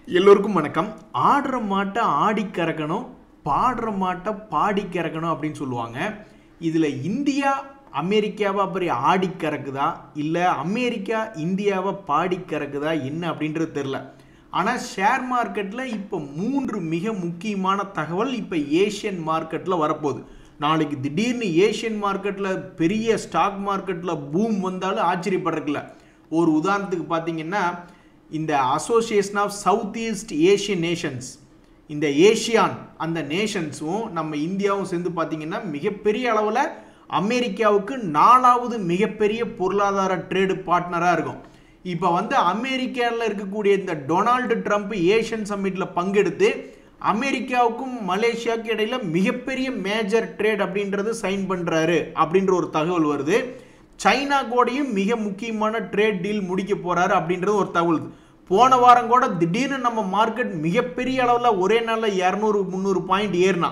எல்லோருக்கும் வணக்கம். ஆடுற மாட்டை ஆடி கறக்கணும், பாடுற மாட்டை பாடி கறக்கணும் அப்படின்னு சொல்லுவாங்க. இதில் இந்தியா அமெரிக்காவை அப்படி ஆடி கறக்குதா இல்லை அமெரிக்கா இந்தியாவை பாடி கறக்குதா என்ன அப்படின்றது தெரில. ஆனால் ஷேர் மார்க்கெட்டில் இப்போ 3 மிக முக்கியமான தகவல் இப்போ ஏஷியன் மார்க்கெட்டில் வரப்போகுது. நாளைக்கு திடீர்னு ஏஷியன் மார்க்கெட்டில் பெரிய ஸ்டாக் மார்க்கெட்டில் பூம் வந்தாலும் ஆச்சரியப்படுறதுல. ஒரு உதாரணத்துக்கு பார்த்தீங்கன்னா, இந்த Association of South East Asian Nations, இந்த ஏஷியான் அந்த நேஷன்ஸும் நம்ம இந்தியாவும் சேர்ந்து பார்த்தீங்கன்னா மிகப்பெரிய அளவில் அமெரிக்காவுக்கு 4வது மிகப்பெரிய பொருளாதார ட்ரேடு பார்ட்னராக இருக்கும். இப்போ அமெரிக்காவில் இருக்கக்கூடிய இந்த டொனால்டு ட்ரம்ப் ஏஷியன் சம்மிட்டில் பங்கெடுத்து அமெரிக்காவுக்கும் மலேசியாவுக்கு இடையில மிகப்பெரிய மேஜர் ட்ரேட் அப்படின்றது சைன் பண்ணுறாரு அப்படின்ற ஒரு தகவல் வருது. சைனா கூடயும் மிக முக்கியமான ட்ரேட் டீல் முடிக்க போறாரு அப்படின்றது ஒரு தகவல். போன வாரம் கூட திடீர்னு நம்ம மார்க்கெட் மிகப்பெரிய அளவில் ஒரே நாளில் 200-300 பாயிண்ட் ஏறினா.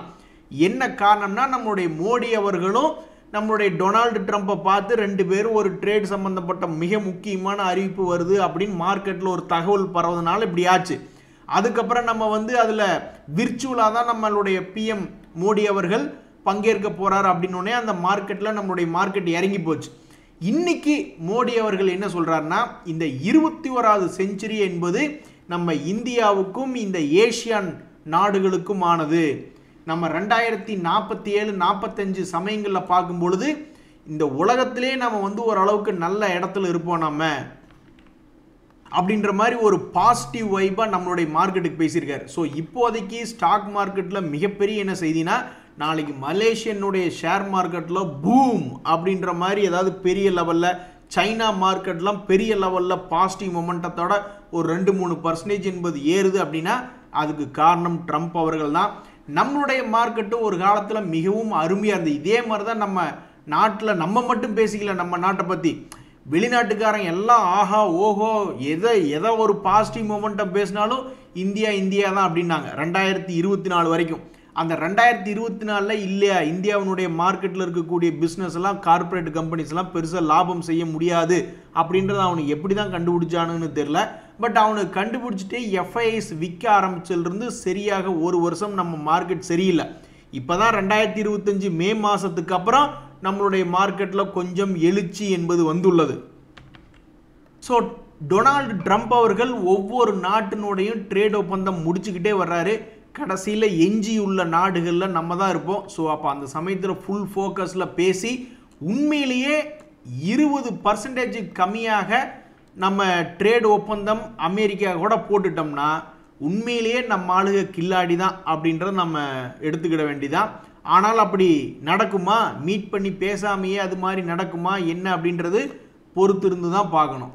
என்ன காரணம்னா, நம்மளுடைய மோடி அவர்களும் நம்மளுடைய டொனால்டு ட்ரம்ப்பை பார்த்து 2 பேரும் ஒரு ட்ரேட் சம்பந்தப்பட்ட மிக முக்கியமான அறிவிப்பு வருது அப்படின்னு மார்க்கெட்டில் ஒரு தகவல் பரவதுனால இப்படி ஆச்சு. அதுக்கப்புறம் நம்ம அதில் விர்ச்சுவலாக தான் நம்மளுடைய பிஎம் மோடி அவர்கள் பங்கேற்க போறாரு அப்படின்னோடனே அந்த மார்க்கெட்டில் நம்மளுடைய மார்க்கெட் இறங்கி போச்சு. இன்னைக்கு மோடி அவர்கள் என்ன சொல்றாருன்னா, இந்த 21வது செஞ்சுரி என்பது நம்ம இந்தியாவுக்கும் இந்த ஏஷியன் நாடுகளுக்கும் ஆனது. நம்ம 2047-45 சமயங்களில் பார்க்கும் பொழுது இந்த உலகத்திலே நம்ம ஓரளவுக்கு நல்ல இடத்துல இருப்போம் நம்ம அப்படின்ற மாதிரி ஒரு பாசிட்டிவ் வைபா நம்மளுடைய மார்க்கெட்டுக்கு பேசியிருக்காரு. ஸோ இப்போதைக்கு ஸ்டாக் மார்க்கெட்டில் மிகப்பெரிய என்ன செய்தினா, நாளைக்கு மலேசியனுடைய ஷேர் மார்க்கெட்டில் பூம் அப்படின்ற மாதிரி ஏதாவது பெரிய லெவலில், சைனா மார்க்கெட்லாம் பெரிய லெவலில் பாசிட்டிவ் மொமெண்டத்தோட ஒரு 2-3% என்பது ஏறுது அப்படின்னா அதுக்கு காரணம் ட்ரம்ப் அவர்கள் தான். நம்மளுடைய மார்க்கெட்டு ஒரு காலத்தில் மிகவும் அருமையாக இருந்தது. இதே மாதிரி தான் நம்ம நாட்டில் நம்ம மட்டும் பேசிக்கல, நம்ம நாட்டை பற்றி வெளிநாட்டுக்காரங்க எல்லாம் ஆஹா ஓஹோ எதை ஒரு பாசிட்டிவ் மொமெண்டம் பேசினாலும் இந்தியா தான் அப்படின்னாங்க 2024 வரைக்கும். அந்த 2024 இல்லையா, இந்தியாவினுடைய மார்க்கெட்டில் இருக்கக்கூடிய பிஸ்னஸ் எல்லாம், கார்பரேட் கம்பெனிஸ் எல்லாம் பெருசாக லாபம் செய்ய முடியாது அப்படின்றத அவனுக்கு எப்படி தான் கண்டுபிடிச்சானுன்னு தெரியல. பட் அவனுக்கு கண்டுபிடிச்சிட்டு எஃப்ஐஎஸ் விற்க ஆரம்பிச்சிலிருந்து சரியாக 1 வருஷம் நம்ம மார்க்கெட் சரியில்லை. இப்போ தான் 2025 மே மாதத்துக்கு அப்புறம் நம்மளுடைய மார்க்கெட்டில் கொஞ்சம் எழுச்சி என்பது வந்துள்ளது. ஸோ டொனால்டு ட்ரம்ப் அவர்கள் ஒவ்வொரு நாட்டினுடையும் ட்ரேட் ஒப்பந்தம் முடிச்சுக்கிட்டே வர்றாரு. கடைசியில் எஞ்சியுள்ள நாடுகளில் நம்ம தான் இருப்போம். ஸோ அப்போ அந்த சமயத்தில் ஃபுல் ஃபோக்கஸில் பேசி உண்மையிலேயே 20% கம்மியாக நம்ம ட்ரேட் ஒப்பந்தம் அமெரிக்கா கூட போட்டுட்டோம்னா உண்மையிலேயே நம்ம ஆளுக கில்லாடி தான் அப்படின்றத நம்ம எடுத்துக்கிட வேண்டிதான். ஆனால் அப்படி நடக்குமா, மீட் பண்ணி பேசாமையே அது மாதிரி நடக்குமா என்ன அப்படின்றது பொறுத்திருந்து தான் பார்க்கணும்.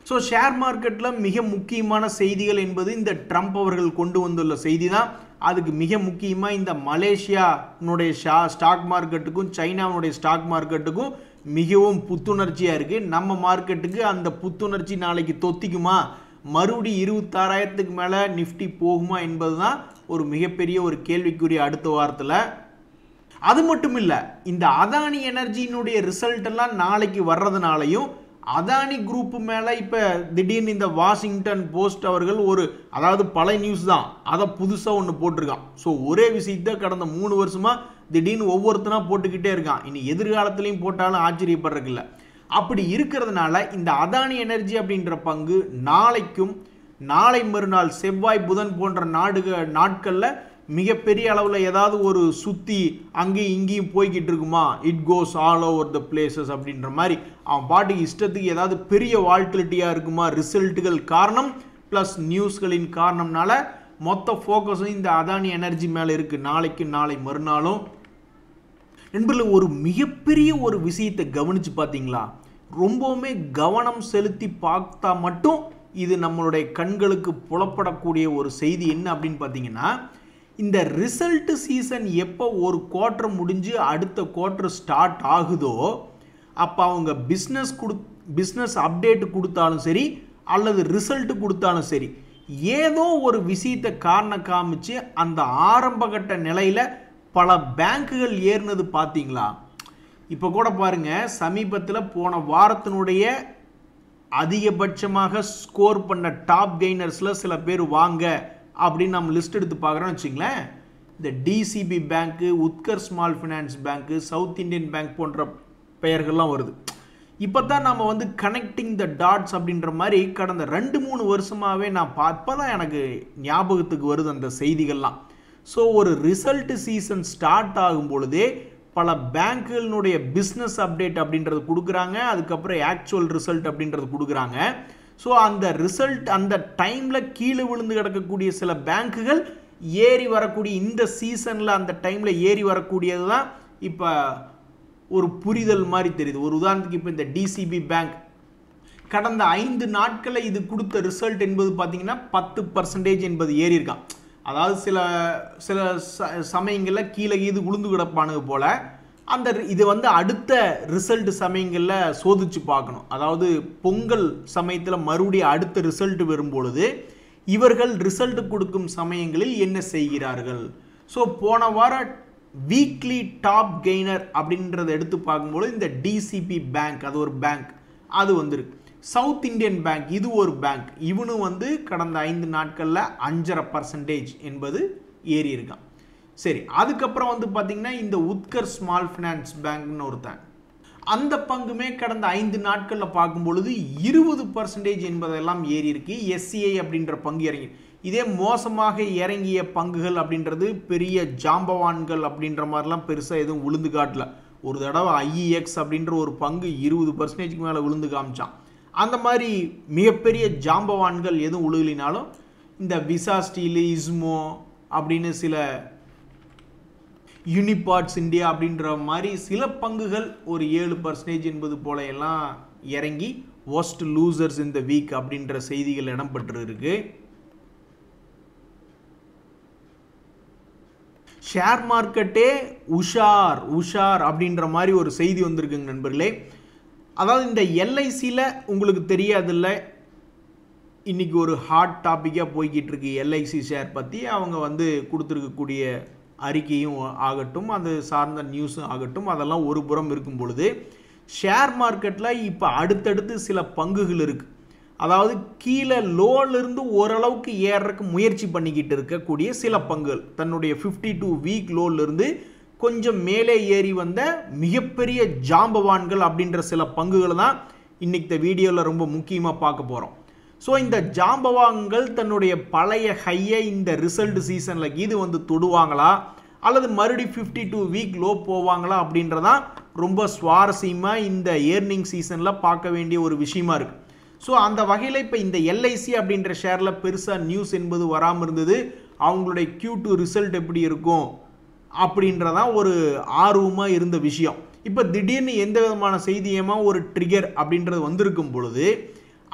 ஸோ ஷேர் மார்க்கெட்டில் மிக முக்கியமான செய்திகள் என்பது இந்த ட்ரம்ப் அவர்கள் கொண்டு வந்துள்ள செய்தி தான். அதுக்கு மிக முக்கியமாக இந்த மலேசியானுடைய ஸ்டாக் மார்க்கெட்டுக்கும் சைனாவுடைய ஸ்டாக் மார்க்கெட்டுக்கும் மிகவும் புத்துணர்ச்சியாக இருக்குது. நம்ம மார்க்கெட்டுக்கு அந்த புத்துணர்ச்சி நாளைக்கு தொத்திக்குமா, மறுபடி 26,000க்கு மேலே நிஃப்டி போகுமா என்பது தான் ஒரு மிகப்பெரிய ஒரு கேள்விக்குரிய அடுத்த வாரத்தில். அது மட்டும் இல்லை, இந்த அதானி எனர்ஜியினுடைய ரிசல்ட் எல்லாம் நாளைக்கு வர்றதுனாலையும் அதானி குரூப் மேலே இப்போ திடீர்னு இந்த வாஷிங்டன் போஸ்ட் அவர்கள் அதாவது பழைய நியூஸ் தான், அதை புதுசாக ஒன்று போட்டிருக்கான். ஸோ ஒரே விஷயத்தை கடந்த 3 வருஷமாக திடீர்னு ஒவ்வொருத்தனா போட்டுக்கிட்டே இருக்கான். இனி எதிர்காலத்துலையும் போட்டாலும் ஆச்சரியப்படுறதில்ல. அப்படி இருக்கிறதுனால இந்த அதானி எனர்ஜி அப்படின்ற பங்கு நாளைக்கும் நாளை மறுநாள் செவ்வாய் புதன் போன்ற நாட்களில் மிகப்பெரிய அளவில் ஏதாவது ஒரு சுற்றி அங்கேயும் இங்கேயும் போய்கிட்டு இருக்குமா, it goes all over the places அப்படின்ற மாதிரி அவன் பாட்டுக்கு இஷ்டத்துக்கு ஏதாவது பெரிய வால்டிலிட்டியாக இருக்குமா, ரிசல்ட்டுகள் காரணம் ப்ளஸ் நியூஸ்களின் காரணம்னால மொத்த ஃபோக்கஸும் இந்த அதானி எனர்ஜி மேலே இருக்குது நாளைக்கு நாளை மறுநாளும். நண்பர்கள், ஒரு மிகப்பெரிய ஒரு விஷயத்தை கவனித்து பார்த்தீங்களா, ரொம்பவுமே கவனம் செலுத்தி பார்த்தா மட்டும் இது நம்மளுடைய கண்களுக்கு புலப்படக்கூடிய ஒரு செய்தி என்ன அப்படின்னு பார்த்தீங்கன்னா, இந்த ரிசல்ட் சீசன் எப்போ ஒரு குவார்ட்டர் முடிஞ்சு அடுத்த குவார்ட்டர் ஸ்டார்ட் ஆகுதோ அப்போ அவங்க பிஸ்னஸ் அப்டேட் கொடுத்தாலும் சரி அல்லது ரிசல்ட் கொடுத்தாலும் சரி ஏதோ ஒரு விஷயத்தை காரணம் காமிச்சு அந்த ஆரம்பகட்ட நிலையில் பல பேங்குகள் ஏறினது பார்த்தீங்களா? இப்போ கூட பாருங்க, சமீபத்தில் போன வாரத்தினுடைய அதிகபட்சமாக ஸ்கோர் பண்ண டாப் கெய்னர்ஸில் சில பேர் வாங்க அப்படின்னு நம்ம லிஸ்ட் எடுத்து பார்க்குறோன்னு வச்சுங்களேன். இந்த டிசிபி பேங்க்கு, உத்கர் ஸ்மால் ஃபினான்ஸ் பேங்க்கு, சவுத் இந்தியன் பேங்க் போன்ற பெயர்கள்லாம் வருது. இப்போ தான் நம்ம வந்து கனெக்டிங் த டாட்ஸ் அப்படின்ற மாதிரி கடந்த 2-3 வருஷமாகவே நான் அப்போ தான் எனக்கு ஞாபகத்துக்கு வருது அந்த செய்திகள்லாம். ஸோ ஒரு ரிசல்ட் சீசன் ஸ்டார்ட் ஆகும் பொழுதே பல பேங்க்குகளினுடைய பிஸ்னஸ் அப்டேட் அப்படின்றது கொடுக்குறாங்க, அதுக்கப்புறம் ஆக்சுவல் ரிசல்ட் அப்படின்றது கொடுக்குறாங்க. ஸோ அந்த ரிசல்ட் அந்த டைமில் கீழே விழுந்து கிடக்கக்கூடிய சில பேங்க்குகள் ஏறி வரக்கூடிய இந்த சீசனில் அந்த டைமில் ஏறி வரக்கூடியது தான் இப்போ ஒரு புரிதல் மாதிரி தெரியுது. ஒரு உதாரணத்துக்கு இப்போ இந்த டிசிபி பேங்க் கடந்த 5 நாட்களில் இது கொடுத்த ரிசல்ட் என்பது பார்த்தீங்கன்னா 10% என்பது ஏறி இருக்கான். அதாவது சில சமயங்களில் கீழே இது உளுந்து கிடப்பானுங்க போல அந்த இது வந்து அடுத்த ரிசல்ட் சமயங்களில் சோதிச்சு பார்க்கணும். அதாவது பொங்கல் சமயத்தில் மறுபடியும் அடுத்த ரிசல்ட் வரும்பொழுது இவர்கள் ரிசல்ட் கொடுக்கும் சமயங்களில் என்ன செய்கிறார்கள். ஸோ போன வாரம் வீக்லி டாப் கெய்னர் அப்படின்றத எடுத்து பார்க்கும்போது இந்த டிசிபி பேங்க் அது ஒரு பேங்க் அது வந்துருக்கு. சவுத் இந்தியன் பேங்க் இது ஒரு பேங்க், இவனும் வந்து கடந்த 5 நாட்களில் 5.5% என்பது ஏறி இருக்கான். சரி, அதுக்கப்புறம் வந்து பார்த்தீங்கன்னா இந்த உத்கர் ஸ்மால் ஃபினான்ஸ் பேங்க்னு ஒருத்தன் அந்த பங்குமே கடந்த 5 நாட்களில் பார்க்கும்பொழுது 20% என்பதெல்லாம் ஏறி இருக்கு. எஸ்சிஐ அப்படின்ற பங்கு இறங்கி இதே மோசமாக இறங்கிய பங்குகள் அப்படின்றது பெரிய ஜாம்பவான்கள் அப்படின்ற மாதிரிலாம் பெருசாக எதுவும் விழுந்து காட்டல. ஒரு தடவை ஐஇஎக்ஸ் அப்படின்ற ஒரு பங்கு 20% மேலே விழுந்து காமிச்சான். அந்த மாதிரி மிகப்பெரிய ஜாம்பவான்கள் எதுவும் உழுகலினாலும் இந்த விசா ஸ்டீலு, இஸ்மோ அப்படின்னு சில யூனிபார்ட்ஸ் இந்தியா அப்படின்ற மாதிரி சில பங்குகள் ஒரு 7% என்பது போல எல்லாம் இறங்கி worst losers in the week அப்படின்ற செய்திகள் இடம்பெற்று இருக்கு. ஷேர் மார்க்கெட்டே உஷார் அப்படின்ற மாதிரி ஒரு செய்தி வந்திருக்குங்க நண்பர்களே. அதாவது இந்த எல்ஐசியில் உங்களுக்கு தெரியாதில்ல, இன்னைக்கு ஒரு ஹாட் டாப்பிக்காக போய்கிட்டு இருக்கு எல்ஐசி ஷேர் பற்றி. அவங்க வந்து கொடுத்துருக்கக்கூடிய அறிக்கையும் ஆகட்டும், அது சார்ந்த நியூஸும் ஆகட்டும், அதெல்லாம் ஒரு புறம் இருக்கும் பொழுது ஷேர் மார்க்கெட்டில் இப்போ அடுத்தடுத்து சில பங்குகள் இருக்குது. அதாவது கீழே லோலிருந்து ஓரளவுக்கு ஏறக்கு முயற்சி பண்ணிக்கிட்டு இருக்கக்கூடிய சில பங்குகள் தன்னுடைய 52 வீக் லோலிருந்து கொஞ்சம் மேலே ஏறி வந்த மிகப்பெரிய ஜாம்பவான்கள் அப்படின்ற சில பங்குகள் தான் இன்னைக்கு இந்த வீடியோவில் ரொம்ப முக்கியமாக பார்க்க போகிறோம். ஸோ இந்த ஜாம்பவான்கள் தன்னுடைய பழைய ஹையை இந்த ரிசல்ட் சீசனில் இது வந்து தொடுவாங்களா அல்லது மறுபடி 52 வீக் லோ போவாங்களா அப்படின்றதான் ரொம்ப சுவாரஸ்யமாக இந்த ஏர்னிங் சீசனில் பார்க்க வேண்டிய ஒரு விஷயமா இருக்குது. ஸோ அந்த வகையில் இப்போ இந்த எல்ஐசி அப்படின்ற ஷேரில் பெருசாக நியூஸ் என்பது வராமல் இருந்தது. அவங்களுடைய Q2 ரிசல்ட் எப்படி இருக்கும் அப்படின்றதான் ஒரு ஆர்வமாக இருந்த விஷயம். இப்போ திடீர்னு எந்த விதமான செய்தியமா ஒரு ட்ரிகர் அப்படின்றது வந்திருக்கும் பொழுது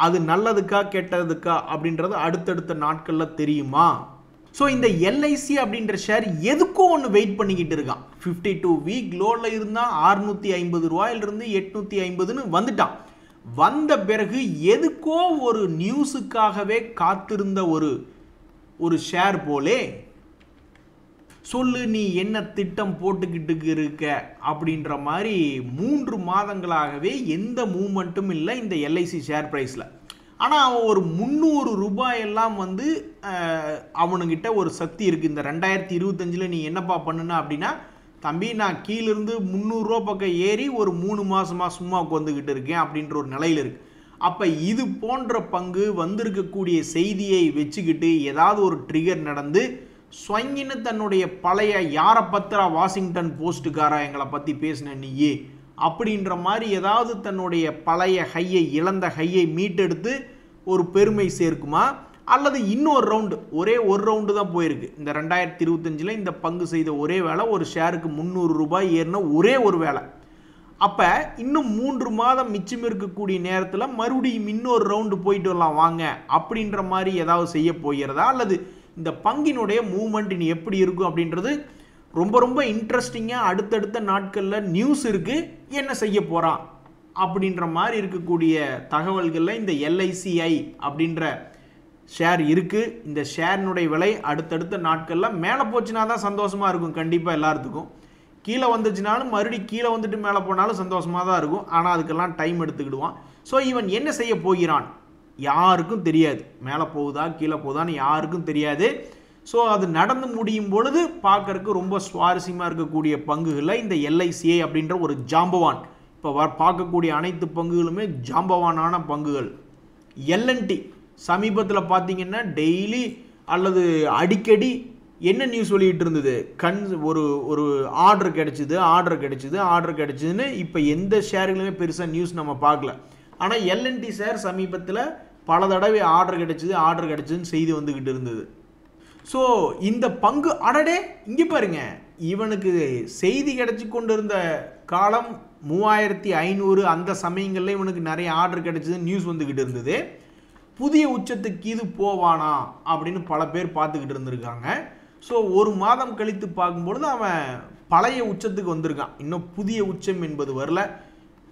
அது நல்லதுக்கா கெட்டதுக்கா அப்படின்றது அடுத்தடுத்த நாட்களில் தெரியுமா. ஸோ இந்த எல்ஐசி அப்படின்ற ஷேர் எதுக்கோ ஒன்று வெயிட் பண்ணிக்கிட்டு இருக்கான். 52 வீக் லோவில் இருந்தால் 650 ரூபாயிலிருந்து 850ன்னு வந்துட்டான். வந்த பிறகு எதுக்கோ ஒரு நியூஸுக்காகவே காத்திருந்த ஒரு ஷேர் போலே சொல்லு நீ என்ன திட்டம் போட்டுக்கிட்டு இருக்க அப்படின்ற மாதிரி 3 மாதங்களாகவே எந்த மூமெண்ட்டும் இல்லை இந்த எல்ஐசி ஷேர் ப்ரைஸில். ஆனால் அவன் ஒரு 300 ரூபாயெல்லாம் வந்து அவனுங்கிட்ட ஒரு சக்தி இருக்குது. இந்த 2025 நீ என்னப்பா பண்ணுன அப்படின்னா, தம்பி நான் கீழிருந்து 300 ரூபா பக்கம் ஏறி ஒரு 3 மாதமாக சும்மா உட்காந்துக்கிட்டு இருக்கேன் அப்படின்ற ஒரு நிலையில் இருக்குது. அப்போ இது போன்ற பங்கு வந்திருக்கக்கூடிய செய்தியை வச்சுக்கிட்டு ஏதாவது ஒரு ட்ரிகர் நடந்து ஸ்வங்கின்னு தன்னுடைய பழைய யாரை பத்திரா வாஷிங்டன் போஸ்ட்டுக்காரா எங்களை பற்றி பேசின நீயே அப்படின்ற மாதிரி ஏதாவது தன்னுடைய பழைய ஹையை இழந்த ஹையை மீட்டெடுத்து ஒரு பெருமை சேர்க்குமா அல்லது இன்னொரு ரவுண்டு ஒரே ஒரு ரவுண்டு தான் போயிருக்கு. இந்த 2025 இந்த பங்கு செய்த ஒரே வேலை ஒரு ஷேருக்கு 300 ரூபாய் ஏறின ஒரே ஒரு வேலை. அப்போ இன்னும் 3 மாதம் மிச்சம் இருக்கக்கூடிய நேரத்தில் மறுபடியும் இன்னொரு ரவுண்டு போயிட்டு வரலாம் வாங்க அப்படின்ற மாதிரி ஏதாவது செய்ய போகிறதா அல்லது இந்த பங்கினுடைய மூவ்மெண்ட் இனி எப்படி இருக்கும் அப்படின்றது ரொம்ப ரொம்ப இன்ட்ரெஸ்டிங்காக அடுத்தடுத்த நாட்களில் நியூஸ் இருக்குது. என்ன செய்ய போகிறான் அப்படின்ற மாதிரி இருக்கக்கூடிய தகவல்களில் இந்த எல்ஐசிஐ அப்படின்ற ஷேர் இருக்குது. இந்த ஷேரினுடைய விலை அடுத்தடுத்த நாட்களில் மேலே போச்சுன்னா தான் சந்தோஷமாக இருக்கும் கண்டிப்பாக எல்லாத்துக்கும். கீழே வந்துச்சுனாலும் மறுபடியும் கீழே வந்துட்டு மேலே போனாலும் சந்தோஷமாக தான் இருக்கும். ஆனால் அதுக்கெல்லாம் டைம் எடுத்துக்கிடுவான். ஸோ இவன் என்ன செய்ய போகிறான் யாருக்கும் தெரியாது. மேலே போகுதா கீழே போகுதான்னு யாருக்கும் தெரியாது. ஸோ அது நடந்து முடியும் பொழுது பார்க்கறதுக்கு ரொம்ப சுவாரஸ்யமாக இருக்கக்கூடிய பங்குகளில் இந்த LICI அப்படின்ற ஒரு ஜாம்பவான். இப்போ பார்க்கக்கூடிய அனைத்து பங்குகளுமே ஜாம்பவானான பங்குகள். L&T சமீபத்தில் பார்த்தீங்கன்னா டெய்லி அல்லது அடிக்கடி என்ன நியூஸ் சொல்லிகிட்டு இருந்தது, ஒரு ஆர்டர் கிடைச்சிதுன்னு இப்போ எந்த ஷேர்களுமே பெருசாக நியூஸ் நம்ம பார்க்கல. ஆனால் L&T ஷேர் சமீபத்தில் பல தடவை ஆர்டர் கிடைச்சிதுன்னு செய்தி வந்துக்கிட்டு இருந்தது. ஸோ இந்த பங்கு அடடே இங்கே பாருங்க, இவனுக்கு செய்தி கிடைச்சி கொண்டு இருந்த காலம் 3500 அந்த சமயங்களில் இவனுக்கு நிறைய ஆர்டர் கிடைச்சதுன்னு நியூஸ் வந்துக்கிட்டு இருந்தது. புதிய உச்சத்துக்கு இது போவானா அப்படின்னு பல பேர் பார்த்துக்கிட்டு இருந்திருக்காங்க. ஸோ ஒரு மாதம் கழித்து பார்க்கும்பொழுது அவன் பழைய உச்சத்துக்கு வந்திருக்கான். இன்னும் புதிய உச்சம் என்பது வரல.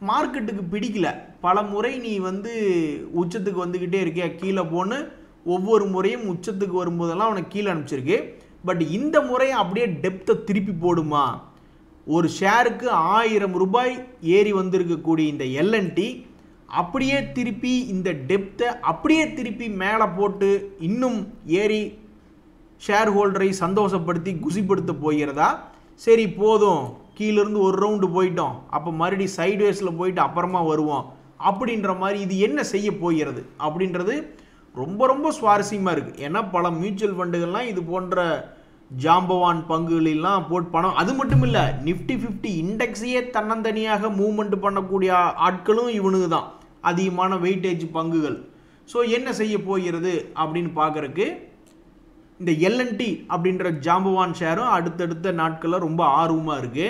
மார்க்கெட்டுக்கு பிடிக்கல. பல முறை நீ உச்சத்துக்கு வந்துக்கிட்டே இருக்கியா கீழே போன்னு ஒவ்வொரு முறையும் உச்சத்துக்கு வரும்போதெல்லாம் அவனை கீழே அனுப்பிச்சிருக்கு. பட் இந்த முறையை அப்படியே டெப்த்தை திருப்பி போடுமா? ஒரு ஷேருக்கு 1000 ரூபாய் ஏறி வந்திருக்கக்கூடிய இந்த L&T அப்படியே திருப்பி இந்த டெப்த்தை அப்படியே திருப்பி மேலே போட்டு இன்னும் ஏறி ஷேர் ஹோல்டரை சந்தோஷப்படுத்தி குசிப்படுத்த போகிறதா? சரி போதும், கீழிருந்து ஒரு ரவுண்டு போயிட்டோம், அப்போ மறுபடியும் சைட்வேஸில் போயிட்டு அப்புறமா வருவோம் அப்படின்ற மாதிரி இது என்ன செய்ய போகிறது அப்படின்றது ரொம்ப ரொம்ப சுவாரஸ்யமாக இருக்குது. ஏன்னா பல மியூச்சுவல் ஃபண்டுகள்லாம் இது போன்ற ஜாம்பவான் பங்குகளெல்லாம் போட்டு பணம், அது மட்டும் இல்லை நிஃப்டி 50 இண்டெக்ஸையே தன்னந்தனியாக மூவ்மெண்ட் பண்ணக்கூடிய ஆட்களும் இவனுக்கு தான் அதிகமான வெயிட்டேஜ் பங்குகள். ஸோ என்ன செய்ய போகிறது அப்படின்னு பார்க்குறக்கு இந்த L&T அப்படின்ற ஜாம்பவான் ஷேரும் அடுத்தடுத்த நாட்களில் ரொம்ப ஆர்வமாக இருக்குது.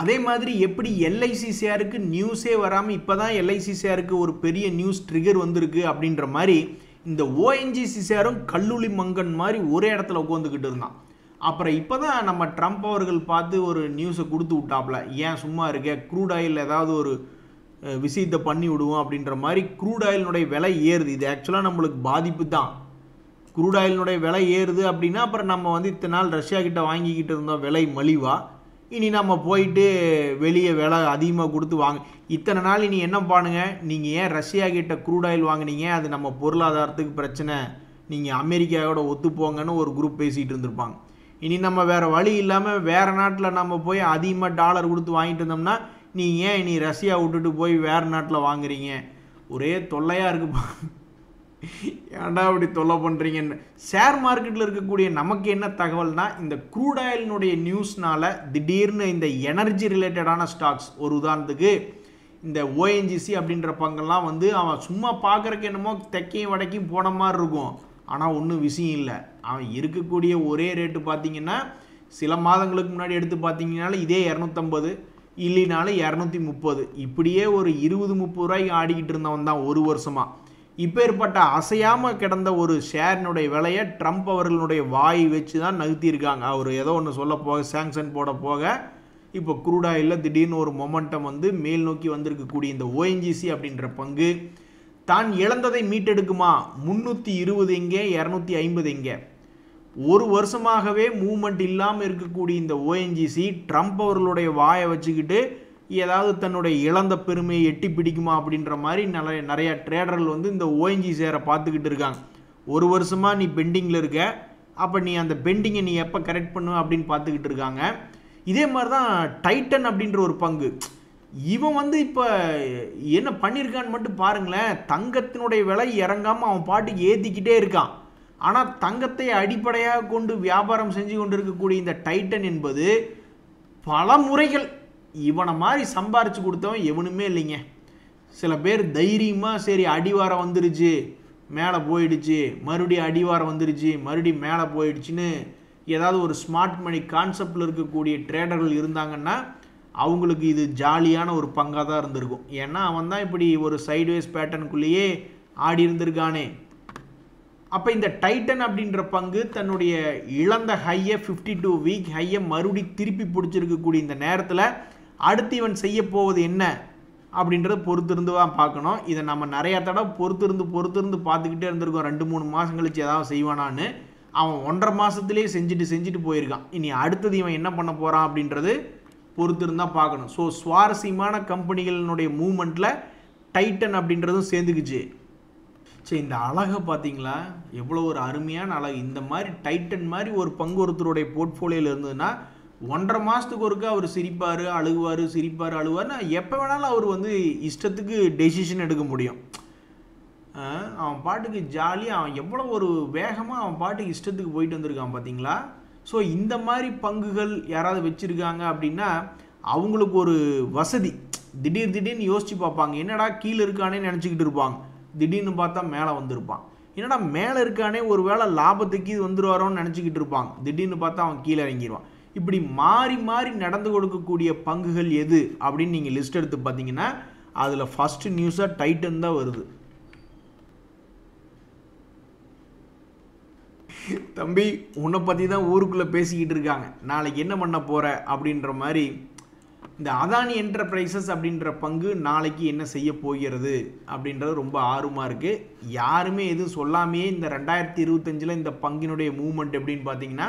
அதே மாதிரி எப்படி LIC ஷேருக்கு நியூஸே வராமல் இப்போ தான் LIC ஷேருக்கு ஒரு பெரிய நியூஸ் ட்ரிகர் வந்திருக்கு அப்படின்ற மாதிரி இந்த ONGC ஷேரும் கல்லுளி மங்கன் மாதிரி ஒரே இடத்துல உட்காந்துக்கிட்டு இருந்தான். அப்புறம் இப்போ தான் நம்ம ட்ரம்ப் அவர்கள் பார்த்து ஒரு நியூஸை கொடுத்து விட்டாப்ல, ஏன் சும்மா இருக்க, க்ரூட் ஆயில் ஏதாவது ஒரு விஷயத்தை பண்ணி விடுவோம் அப்படின்ற மாதிரி. க்ரூட் ஆயிலினுடைய விலை ஏறுது. இது ஆக்சுவலாக நம்மளுக்கு பாதிப்பு தான். க்ரூட் ஆயிலினுடைய விலை ஏறுது அப்படின்னா அப்புறம் நம்ம இத்தனை நாள் ரஷ்யா கிட்ட வாங்கிக்கிட்டு இருந்தோம் விலை மலிவா, இனி நம்ம போயிட்டு வெளியே விலை அதிகமாக கொடுத்து இத்தனை நாள் இனி என்ன பாருங்க, நீங்கள் ஏன் ரஷ்யா கிட்ட க்ரூட் ஆயில் வாங்கினீங்க, அது நம்ம பொருளாதாரத்துக்கு பிரச்சனை, நீங்கள் அமெரிக்காவோட ஒத்துப்போங்கன்னு ஒரு குரூப் பேசிகிட்டு இருந்திருப்பாங்க. இனி நம்ம வேறு வழி இல்லாமல் வேறு நாட்டில் நம்ம போய் அதிகமாக டாலர் கொடுத்து வாங்கிட்டு இருந்தோம்னா நீங்கள் ஏன் இனி ரஷ்யா விட்டுட்டு போய் வேறு நாட்டில் வாங்குறீங்க, ஒரே தொல்லையாக இருக்குப்பா, ஏன்டா அப்படி தொல்லை பண்ணுறீங்கன்னு. ஷேர் மார்க்கெட்டில் இருக்கக்கூடிய நமக்கு என்ன தகவல்னா, இந்த க்ரூட் ஆயிலினுடைய நியூஸ்னால திடீர்னு இந்த எனர்ஜி ரிலேட்டடான ஸ்டாக்ஸ், ஒரு உதாரணத்துக்கு இந்த ONGC அப்படின்ற பங்கெல்லாம் அவன் சும்மா பார்க்குறக்கு என்னமோ தெற்கையும் வடக்கையும் போன மாதிரி இருக்கும். ஆனால் ஒன்றும் விஷயம் இல்லை. அவன் இருக்கக்கூடிய ஒரே ரேட்டு பார்த்தீங்கன்னா சில மாதங்களுக்கு முன்னாடி எடுத்து பார்த்தீங்கன்னாலும் இதே 250, இல்லைனாலும் 230, இப்படியே ஒரு 20-30 ரூபாய்க்கு ஆடிக்கிட்டு இருந்தவன் தான் ஒரு வருஷமாக. இப்போ ஏற்பட்ட அசையாமல் கிடந்த ஒரு ஷேரினுடைய விலையை ட்ரம்ப் அவர்களுடைய வாய் வச்சு தான் நகர்த்தியிருக்காங்க. அவர் ஏதோ ஒன்று சொல்ல போக, சாங்ஷன் போட போக இப்போ க்ரூட் ஆயிலில் திடீர்னு ஒரு மொமெண்டம் மேல் நோக்கி வந்திருக்கக்கூடிய இந்த ONGC அப்படின்ற பங்கு தான் இழந்ததை மீட்டெடுக்குமா? 320 எங்கே, 250 எங்கே? ஒரு வருஷமாகவே மூவ்மெண்ட் இல்லாமல் இருக்கக்கூடிய இந்த ONGC ட்ரம்ப் அவர்களுடைய வாயை வச்சுக்கிட்டு ஏதாவது தன்னுடைய இழந்த பெருமையை எட்டி பிடிக்குமா அப்படின்ற மாதிரி நிறைய ட்ரேடர்கள் இந்த ONGC ஷேரை பார்த்துக்கிட்டு இருக்காங்க. ஒரு வருஷமாக நீ பெண்டிங்கில் இருக்க, அப்போ நீ அந்த பெண்டிங்கை நீ எப்போ கரெக்ட் பண்ணுவ அப்படின்னு பார்த்துக்கிட்டு இருக்காங்க. இதே மாதிரி தான் டைட்டன் அப்படின்ற ஒரு பங்கு. இவன் இப்போ என்ன பண்ணியிருக்கான்னு மட்டும் பாருங்களேன். தங்கத்தினுடைய விலை இறங்காமல் அவன் பாட்டுக்கு ஏற்றிக்கிட்டே இருக்கான். ஆனால் தங்கத்தை அடிப்படையாக கொண்டு வியாபாரம் செஞ்சு கொண்டு இருக்கக்கூடிய இந்த டைட்டன் என்பது பல முறைகள் இவனை மாதிரி சம்பாரித்து கொடுத்தவன் எவனுமே இல்லைங்க. சில பேர் தைரியமாக சரி அடிவாரம் வந்துருச்சு மேலே போயிடுச்சு, மறுபடியும் அடிவாரம் வந்துருச்சு மறுபடியும் மேலே போயிடுச்சுன்னு ஏதாவது ஒரு ஸ்மார்ட் மணி கான்செப்டில் இருக்கக்கூடிய ட்ரேடர்கள் இருந்தாங்கன்னா அவங்களுக்கு இது ஜாலியான ஒரு பங்காக தான் இருந்திருக்கும். ஏன்னா அவன் தான் இப்படி ஒரு சைட்வேஸ் பேட்டர்னுக்குள்ளேயே ஆடி இருந்திருக்கானே. அப்போ இந்த டைட்டன் அப்படின்ற பங்கு தன்னுடைய இழந்த ஹையை 52 வீக் ஹையை மறுபடி திருப்பி பிடிச்சிருக்கக்கூடிய இந்த நேரத்தில் அடுத்து இவன் செய்ய போவது என்ன அப்படின்றத பொறுத்திருந்து தான் பார்க்கணும். இதை நம்ம நிறையா தடவை பொறுத்திருந்து பார்த்துக்கிட்டே இருந்திருக்கோம். 2-3 மாதம் கழிச்சு ஏதாவது செய்வானான்னு. அவன் 1.5 மாதத்துலேயே செஞ்சுட்டு போயிருக்கான். இனி அடுத்தது இவன் என்ன பண்ண போகிறான் அப்படின்றது பொறுத்திருந்தால் பார்க்கணும். ஸோ சுவாரஸ்யமான கம்பெனிகளினுடைய மூவ்மெண்ட்டில் டைட்டன் அப்படின்றதும் சேர்ந்துக்குச்சு. சரி, இந்த அழகை பார்த்தீங்களா, எவ்வளோ ஒரு அருமையான அழகு. இந்த மாதிரி டைட்டன் மாதிரி ஒரு பங்கு ஒருத்தருடைய போர்ட்ஃபோலியோவில் இருந்ததுன்னா 1.5 மாதத்துக்கு ஒருக்கா அவர் சிரிப்பார், அழுகுவார், சிரிப்பார், அழுவார்னா எப்போ வேணாலும் அவர் வந்து இஷ்டத்துக்கு டெசிஷன் எடுக்க முடியும். அவன் பாட்டுக்கு ஜாலியாக அவன் எவ்வளோ ஒரு வேகமாக அவன் பாட்டுக்கு இஷ்டத்துக்கு போயிட்டு வந்திருக்கான் பார்த்தீங்களா. ஸோ இந்த மாதிரி பங்குகள் யாராவது வச்சுருக்காங்க அப்படின்னா அவங்களுக்கு ஒரு வசதி. திடீர்னு யோசித்து பார்ப்பாங்க, என்னடா கீழே இருக்கானே நினச்சிக்கிட்டு இருப்பாங்க. திடீர்னு பார்த்தா மேலே வந்திருப்பான். என்னடா மேலே இருக்கானே ஒரு வேளை லாபத்துக்கு இது வந்துடுவாரோன்னு நினச்சிக்கிட்டு இருப்பாங்க. திடீர்னு பார்த்தா அவன் கீழே இறங்கிடுவான். இப்படி மாறி மாறி நடந்து கொடுக்கக்கூடிய பங்குகள் எது அப்படின்னு நீங்கள் லிஸ்ட் எடுத்து பார்த்தீங்கன்னா அதில் ஃபஸ்ட்டு நியூஸாக டைட்டன் தான் வருது. தம்பி, உன்னை பற்றி தான் ஊருக்குள்ளே பேசிக்கிட்டு இருக்காங்க, நாளைக்கு என்ன பண்ண போகிற அப்படின்ற மாதிரி. இந்த அதானி என்டர்பிரைசஸ் அப்படின்ற பங்கு நாளைக்கு என்ன செய்ய போகிறது அப்படின்றது ரொம்ப ஆர்வமாக இருக்குது. யாருமே எதுவும் சொல்லாமையே இந்த 2025 இந்த பங்கினுடைய மூவ்மெண்ட் எப்படின்னு பார்த்தீங்கன்னா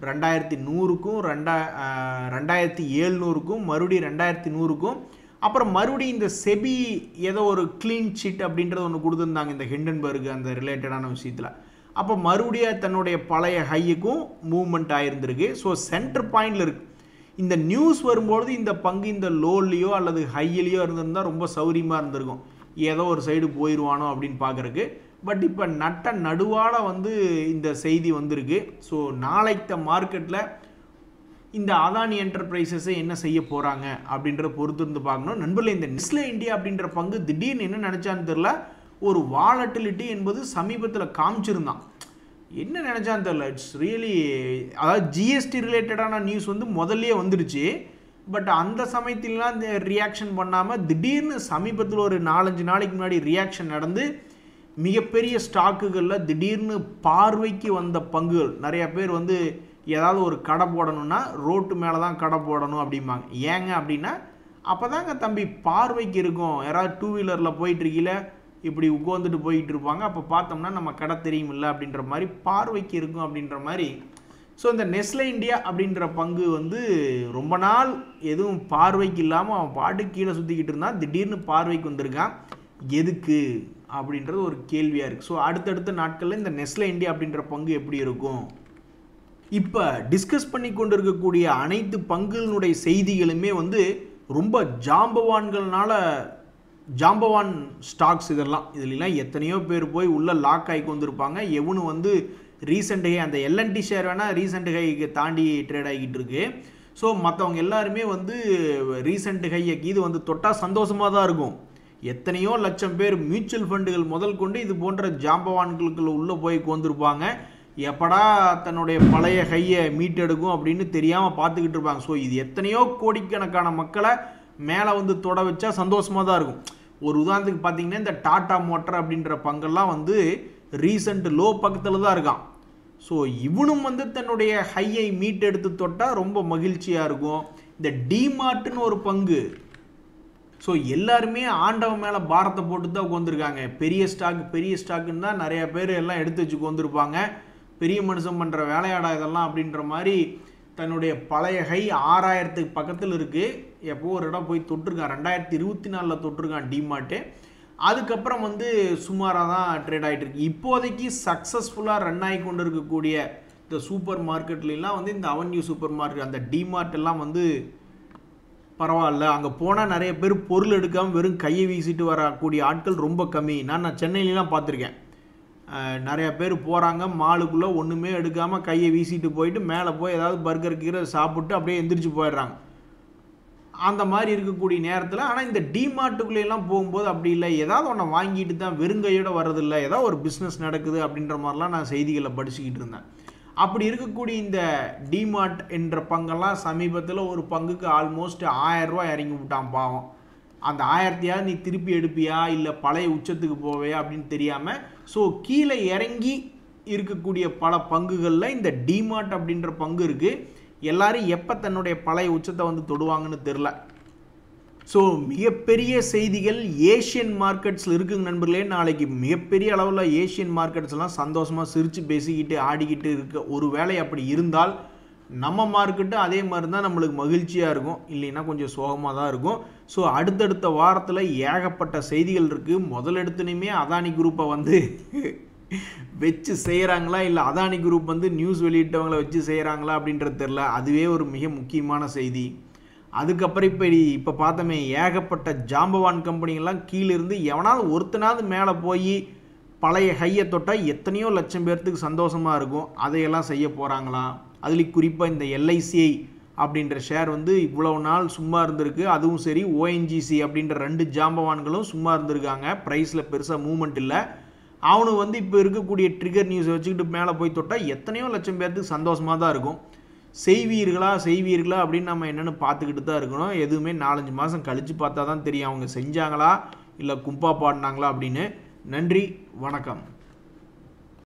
2100க்கும் 2700க்கும் மறுபடியும் 2100க்கும் அப்புறம் மறுபடியும் இந்த செபி ஏதோ ஒரு க்ளீன் ஷீட் அப்படின்றது ஒன்று கொடுத்துருந்தாங்க இந்த ஹிண்டன்பர்க் அந்த ரிலேட்டடான விஷயத்தில். அப்போ மறுபடியும் தன்னுடைய பழைய ஹையுக்கும் மூவ்மெண்ட் ஆகிருந்திருக்கு. ஸோ சென்டர் பாயிண்டில் இருக்குது. இந்த நியூஸ் வரும்பொழுது இந்த பங்கு இந்த லோல்லையோ அல்லது ஹையிலையோ இருந்திருந்தால் ரொம்ப சௌரியமாக இருந்திருக்கும். ஏதோ ஒரு சைடு போயிடுவானோ அப்படின்னு பார்க்குறக்கு. பட் இப்போ நட்ட நடுவால் வந்து இந்த செய்தி வந்திருக்கு. ஸோ நாளைக்கு மார்க்கெட்டில் இந்த அதானி என்டர்பிரைசஸை என்ன செய்ய போகிறாங்க அப்படின்றத பொறுத்து இருந்து பார்க்கணும். நண்பர்களே, இந்த நெஸ்லே இந்தியா அப்படின்ற பங்கு திடீர்னு என்ன நினச்சான்னு தெரில, ஒரு வாலட்டிலிட்டி என்பது சமீபத்தில் காமிச்சிருந்தான். என்ன நினச்சான்னு தெரில. இட்ஸ் ரியலி, அதாவது ஜிஎஸ்டி ரிலேட்டடான நியூஸ் வந்து முதல்லையே வந்துடுச்சு. பட் அந்த சமயத்திலாம் இந்த ரியாக்ஷன் பண்ணாமல் திடீர்னு சமீபத்தில் ஒரு 4-5 நாளைக்கு முன்னாடி ரியாக்ஷன் நடந்து மிகப்பெரிய ஸ்டாக்குகளில் திடீர்னு பார்வைக்கு வந்த பங்குகள். நிறையா பேர் வந்து ஏதாவது ஒரு கடை போடணும்னா ரோட்டு மேலே தான் கடை போடணும் அப்படிம்பாங்க. ஏங்க அப்படின்னா அப்போ தாங்க தம்பி பார்வைக்கு இருக்கும். யாராவது 2 வீலரில் போயிட்டுருக்கீல இப்படி உட்காந்துட்டு போயிட்டு இருப்பாங்க, அப்போ பார்த்தோம்னா நம்ம கடை தெரியுமில்ல அப்படின்ற மாதிரி பார்வைக்கு இருக்கும் அப்படின்ற மாதிரி. ஸோ இந்த நெஸ்லே இந்தியா அப்படின்ற பங்கு வந்து ரொம்ப நாள் எதுவும் பார்வைக்கு இல்லாமல் அவன் பாட்டுக்கு கீழே சுற்றிக்கிட்டு இருந்தான். திடீர்னு பார்வைக்கு வந்திருக்கான். எதுக்கு அப்படின்றது ஒரு கேள்வியாக இருக்குது. ஸோ அடுத்தடுத்த நாட்களில் இந்த நெஸ்லே இந்தியா அப்படின்ற பங்கு எப்படி இருக்கும்? இப்போ டிஸ்கஸ் பண்ணி கொண்டு இருக்கக்கூடிய அனைத்து பங்குகளுடைய செய்திகளுமே வந்து ரொம்ப ஜாம்பவான் ஸ்டாக்ஸ். இதுலாம் எத்தனையோ பேர் போய் உள்ளே லாக் ஆகி வந்திருப்பாங்க. எவனும் வந்து ரீசெண்ட் ஹை, அந்த எல்என்டி ஷேர் வேணால் ரீசெண்ட் ஹைக்கு தாண்டி ட்ரேட் ஆகிட்டு இருக்கு. ஸோ மற்றவங்க எல்லாருமே வந்து ரீசெண்ட் ஹைக்கு இது வந்து தொட்டால் சந்தோஷமாக தான் இருக்கும். எத்தனையோ லட்சம் பேர் மியூச்சுவல் ஃபண்டுகள் முதல் கொண்டு இது போன்ற ஜாம்பவான்களுக்குள்ள உள்ளே போய் வந்திருப்பாங்க. எப்படா தன்னுடைய பழைய ஹையை மீட்டெடுக்கும் அப்படின்னு தெரியாமல் பார்த்துக்கிட்டு இருப்பாங்க. ஸோ இது எத்தனையோ கோடிக்கணக்கான மக்களை மேலே வந்து தொட வச்சா சந்தோஷமாக தான் இருக்கும். ஒரு உதாரணத்துக்கு பார்த்தீங்கன்னா இந்த டாடா மோட்டர் அப்படின்ற பங்கெல்லாம் வந்து ரீசெண்ட் லோ பக்கத்தில் தான் இருக்கான். ஸோ இவனும் வந்து தன்னுடைய ஹையை மீட்டெடுத்து தொட்டால் ரொம்ப மகிழ்ச்சியாக இருக்கும். இந்த டிமார்ட்னு ஒரு பங்கு. ஸோ எல்லாருமே ஆண்டவன் மேலே பாரத்தை போட்டு தான் உட்காந்துருக்காங்க. பெரிய ஸ்டாக்குன்னு தான் நிறையா பேர் எல்லாம் எடுத்து வச்சு உட்காந்துருப்பாங்க. பெரிய மனுஷன் பண்ணுற வேலையாடா இதெல்லாம் அப்படின்ற மாதிரி தன்னுடைய பழைய ஹை 6000க்கு பக்கத்தில் இருக்குது. எப்போ ஒரு இடம் போய் தொட்டிருக்கான், 2024 தொட்டிருக்கான் டிமார்ட்டு. அதுக்கப்புறம் வந்து சுமாராக தான் ட்ரேட் ஆகிட்டு இருக்கு. இப்போதைக்கு சக்ஸஸ்ஃபுல்லாக ரன் ஆகி கொண்டு இருக்கக்கூடிய இந்த சூப்பர் மார்க்கெட்லாம் வந்து இந்த அவென்யூ சூப்பர் மார்க்கெட், அந்த டிமார்ட் எல்லாம் வந்து பரவாயில்ல. அங்கே போனால் நிறைய பேர் பொருள் எடுக்காமல் வெறும் கையை வீசிட்டு வரக்கூடிய ஆட்கள் ரொம்ப கம்மி. நான் சென்னையிலாம் பார்த்துருக்கேன். நிறையா பேர் போகிறாங்க மாலுக்குள்ளே ஒன்றுமே எடுக்காமல் கையை வீசிட்டு போயிட்டு மேலே போய் ஏதாவது பர்கர் கீரை சாப்பிட்டு அப்படியே எந்திரிச்சு போயிடுறாங்க. அந்த மாதிரி இருக்கக்கூடிய நேரத்தில் ஆனால் இந்த டிமார்ட்டுக்குள்ளேலாம் போகும்போது அப்படி இல்லை, ஏதாவது ஒன்று வாங்கிட்டு தான் வெறுங்கையோடு வர்றதில்லை, ஏதாவது ஒரு பிஸ்னஸ் நடக்குது அப்படின்ற மாதிரிலாம் நான் செய்திகளை படிச்சுக்கிட்டு இருந்தேன். அப்படி இருக்கக்கூடிய இந்த டிமார்ட் என்ற பங்கெல்லாம் சமீபத்தில் ஒரு பங்குக்கு ஆல்மோஸ்ட் 1000 ரூபா இறங்கி விட்டான் பாவம். அந்த 1000 நீ திருப்பி எடுப்பியா இல்லை பழைய உச்சத்துக்கு போவையா அப்படின்னு தெரியாமல். ஸோ கீழே இறங்கி இருக்கக்கூடிய பல பங்குகளில் இந்த டிமார்ட் அப்படின்ற பங்கு இருக்குது. எல்லாரும் எப்போ தன்னுடைய பழைய உச்சத்தை வந்து தொடுவாங்கன்னு தெரில. ஸோ மிகப்பெரிய செய்திகள் ஏஷியன் மார்க்கெட்ஸில் இருக்குங்க நண்பர்களே. நாளைக்கு மிகப்பெரிய அளவில் ஏஷியன் மார்க்கெட்ஸ்லாம் சந்தோஷமாக சிரித்து பேசிக்கிட்டு ஆடிக்கிட்டு இருக்க. ஒரு வேளை அப்படி இருந்தால் நம்ம மார்க்கெட்டு அதே மாதிரி தான் நம்மளுக்கு மகிழ்ச்சியாக இருக்கும், இல்லைன்னா கொஞ்சம் சோகமாக தான் இருக்கும். ஸோ அடுத்தடுத்த வாரத்தில் ஏகப்பட்ட செய்திகள் இருக்குது. முதலெடுத்துனையுமே அதானி குரூப்பை வந்து வச்சு செய்கிறாங்களா, இல்லை அதானி குரூப் வந்து நியூஸ் வெளியிட்டவங்களை வச்சு செய்கிறாங்களா அப்படின்றது தெரில. அதுவே ஒரு மிக முக்கியமான செய்தி. அதுக்கப்புறம் இப்போ பார்த்தோமே ஏகப்பட்ட ஜாம்பவான் கம்பெனிகள்லாம் கீழிருந்து எவனாவது ஒருத்தனாவது மேலே போய் பழைய ஹையை தொட்டால் எத்தனையோ லட்சம் பேர்த்துக்கு சந்தோஷமாக இருக்கும். அதையெல்லாம் செய்ய போகிறாங்களாம். அதுலேயும் குறிப்பாக இந்த எல்ஐசிஐ அப்படின்ற ஷேர் வந்து இவ்வளவு நாள் சும்மா இருந்திருக்கு. அதுவும் சரி ஓஎன்ஜிசி அப்படின்ற 2 ஜாம்பவான்களும் சும்மா இருந்திருக்காங்க. ப்ரைஸில் பெருசாக மூவ்மெண்ட் இல்லை. அவனு வந்து இப்போ இருக்கக்கூடிய ட்ரிகர் நியூஸை வச்சுக்கிட்டு மேலே போய் தொட்டால் எத்தனையோ லட்சம் பேர்த்துக்கு சந்தோஷமாக தான் இருக்கும். செய்வீர்களா அப்படின்னு நம்ம என்னென்னு பார்த்துக்கிட்டு தான் இருக்கணும். எதுவுமே 4-5 மாதம் கழித்து பார்த்தா தான் தெரியும் அவங்க செஞ்சாங்களா இல்லை கும்பா பாடினாங்களா அப்படின்னு. நன்றி, வணக்கம்.